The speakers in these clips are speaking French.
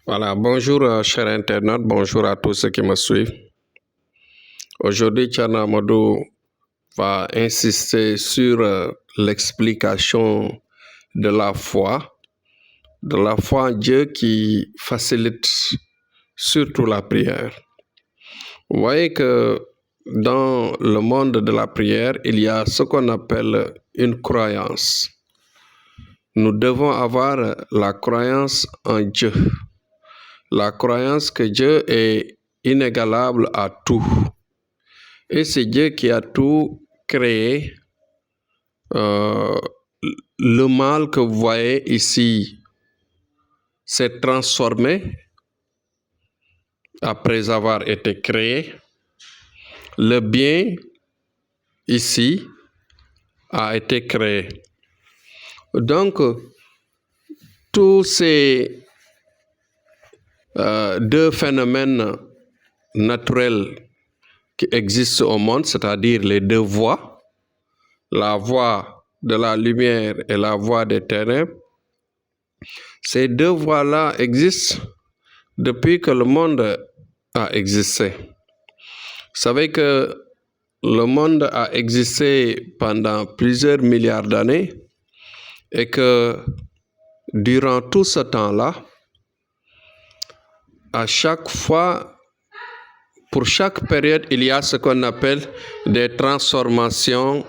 Voilà, bonjour chers internautes, bonjour à tous ceux qui me suivent. Aujourd'hui, Thierno Amadou va insister sur l'explication de la foi en Dieu qui facilite surtout la prière. Vous voyez que dans le monde de la prière, il y a ce qu'on appelle une croyance. Nous devons avoir la croyance en Dieu. La croyance que Dieu est inégalable à tout. Et c'est Dieu qui a tout créé. Le mal que vous voyez ici s'est transformé après avoir été créé. Le bien ici a été créé. Donc, tous ces deux phénomènes naturels qui existent au monde, c'est-à-dire les deux voies, la voie de la lumière et la voie des ténèbres, ces deux voies-là existent depuis que le monde a existé. Vous savez que le monde a existé pendant plusieurs milliards d'années et que durant tout ce temps-là, à chaque fois, pour chaque période, il y a ce qu'on appelle des transformations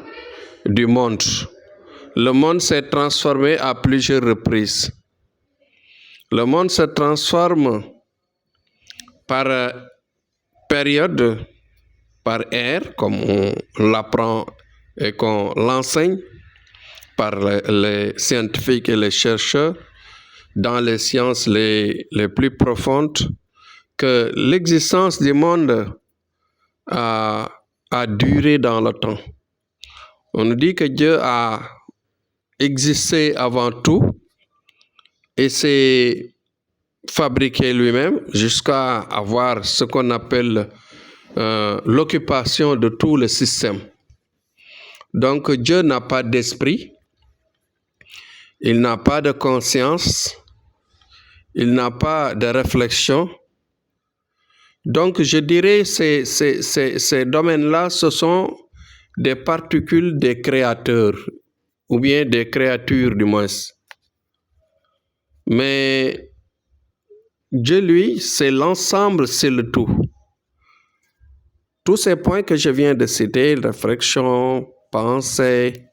du monde. Le monde s'est transformé à plusieurs reprises. Le monde se transforme par période, par ère, comme on l'apprend et qu'on l'enseigne par les scientifiques et les chercheurs dans les sciences les plus profondes, que l'existence du monde a duré dans le temps. On nous dit que Dieu a existé avant tout et s'est fabriqué lui-même jusqu'à avoir ce qu'on appelle l'occupation de tout le système. Donc Dieu n'a pas d'esprit, il n'a pas de conscience, il n'a pas de réflexion. Donc je dirais que ces domaines-là, ce sont des particules des créateurs, ou bien des créatures du moins. Mais Dieu, lui, c'est l'ensemble, c'est le tout. Tous ces points que je viens de citer, réflexion, pensée,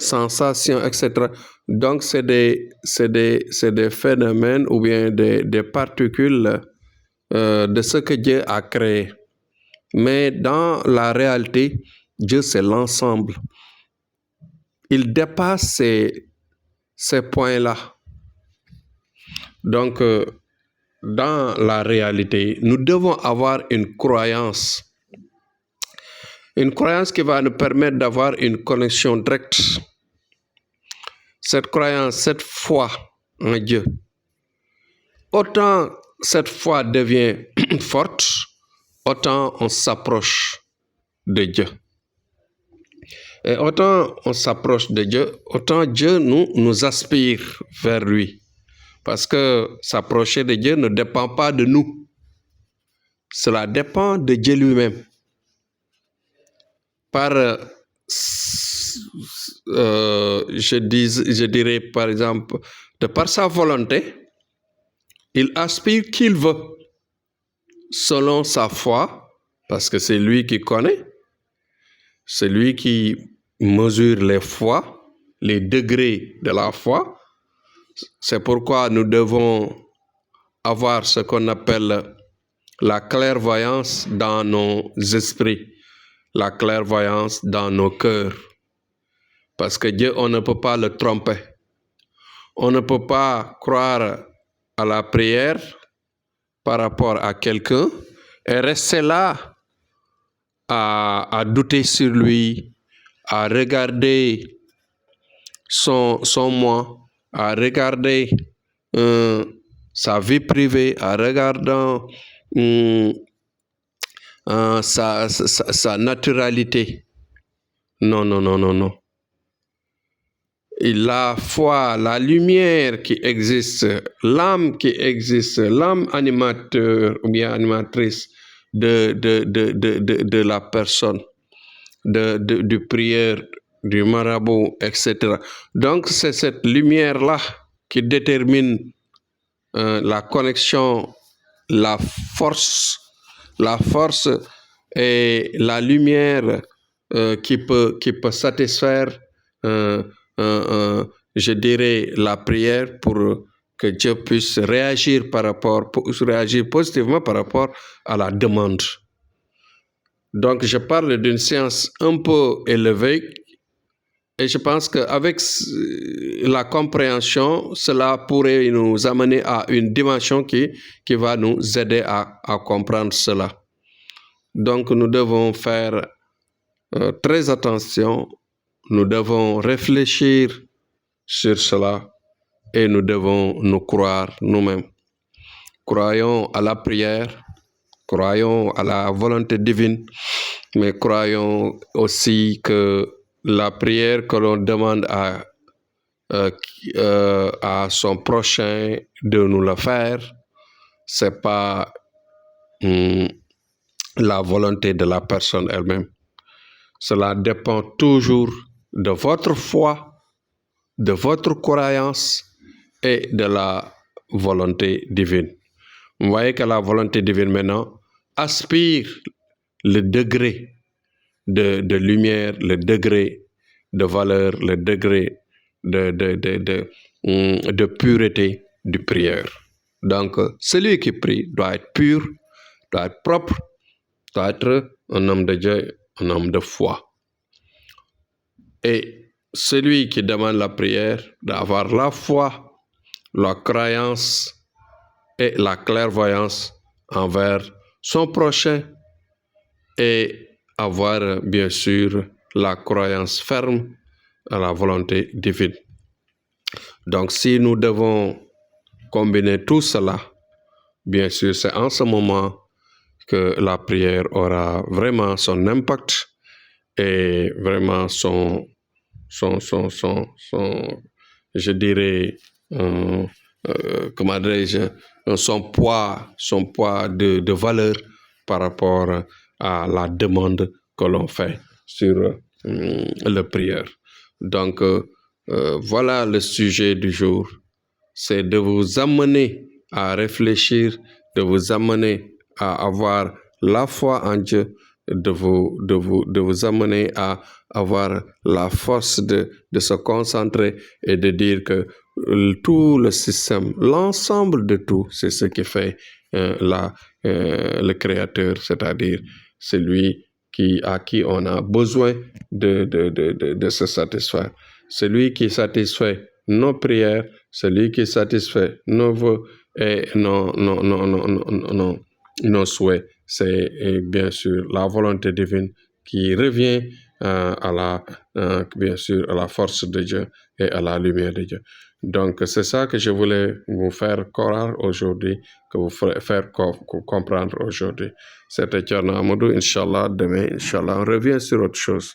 sensation, etc. Donc, c'est des phénomènes ou bien des particules de ce que Dieu a créé. Mais dans la réalité, Dieu, c'est l'ensemble. Il dépasse ces points-là. Donc, dans la réalité, nous devons avoir une croyance qui va nous permettre d'avoir une connexion directe. Cette croyance, cette foi en Dieu, autant cette foi devient forte, autant on s'approche de Dieu. Et autant on s'approche de Dieu, autant Dieu nous aspire vers lui. Parce que s'approcher de Dieu ne dépend pas de nous. Cela dépend de Dieu lui-même. Je dirais par exemple, de par sa volonté, il aspire qu'il veut, selon sa foi, parce que c'est lui qui connaît, c'est lui qui mesure les foi, les degrés de la foi. C'est pourquoi nous devons avoir ce qu'on appelle la clairvoyance dans nos esprits, la clairvoyance dans nos cœurs. Parce que Dieu, on ne peut pas le tromper. On ne peut pas croire à la prière par rapport à quelqu'un et rester là à douter sur lui, à regarder son moi, à regarder sa vie privée, à regarder sa naturalité. Non. la foi, la lumière qui existe, l'âme qui existe, l'âme animateur ou bien animatrice de la personne, du prieur, du marabout, etc. Donc, c'est cette lumière-là qui détermine la connexion, la force et la lumière qui peut satisfaire, je dirais, la prière pour que Dieu puisse réagir réagir positivement par rapport à la demande. Donc, je parle d'une science un peu élevée et je pense qu'avec la compréhension, cela pourrait nous amener à une dimension qui va nous aider à comprendre cela. Donc, nous devons faire très attention, nous devons réfléchir sur cela et nous devons nous croire nous-mêmes. Croyons à la prière, croyons à la volonté divine, mais croyons aussi que la prière que l'on demande à son prochain de nous le faire, c'est pas la volonté de la personne elle-même. Cela dépend toujours de votre foi, de votre croyance et de la volonté divine. Vous voyez que la volonté divine maintenant aspire le degré de lumière, le degré de valeur, le degré de pureté du prière. Donc, celui qui prie doit être pur, doit être propre, doit être un homme de Dieu, un homme de foi. Et celui qui demande la prière doit avoir la foi, la croyance et la clairvoyance envers son prochain et avoir bien sûr la croyance ferme à la volonté divine. Donc si nous devons combiner tout cela, bien sûr c'est en ce moment que la prière aura vraiment son impact et vraiment son je dirais, comment dirais-je, son poids de valeur par rapport à la demande que l'on fait sur le prière. Donc, voilà le sujet du jour. C'est de vous amener à réfléchir, de vous amener à avoir la foi en Dieu, de vous amener à avoir la force de se concentrer et de dire que tout le système, l'ensemble de tout, c'est ce qui fait le Créateur, c'est-à-dire celui à qui on a besoin de se satisfaire. Celui qui satisfait nos prières, celui qui satisfait nos vœux et nos souhaits, c'est bien sûr la volonté divine qui revient bien sûr à la force de Dieu et à la lumière de Dieu. Donc c'est ça que je voulais vous faire croire aujourd'hui, que vous faire comprendre aujourd'hui. C'était Thierno Amadou, Inch'Allah. Demain, Inch'Allah, on revient sur autre chose.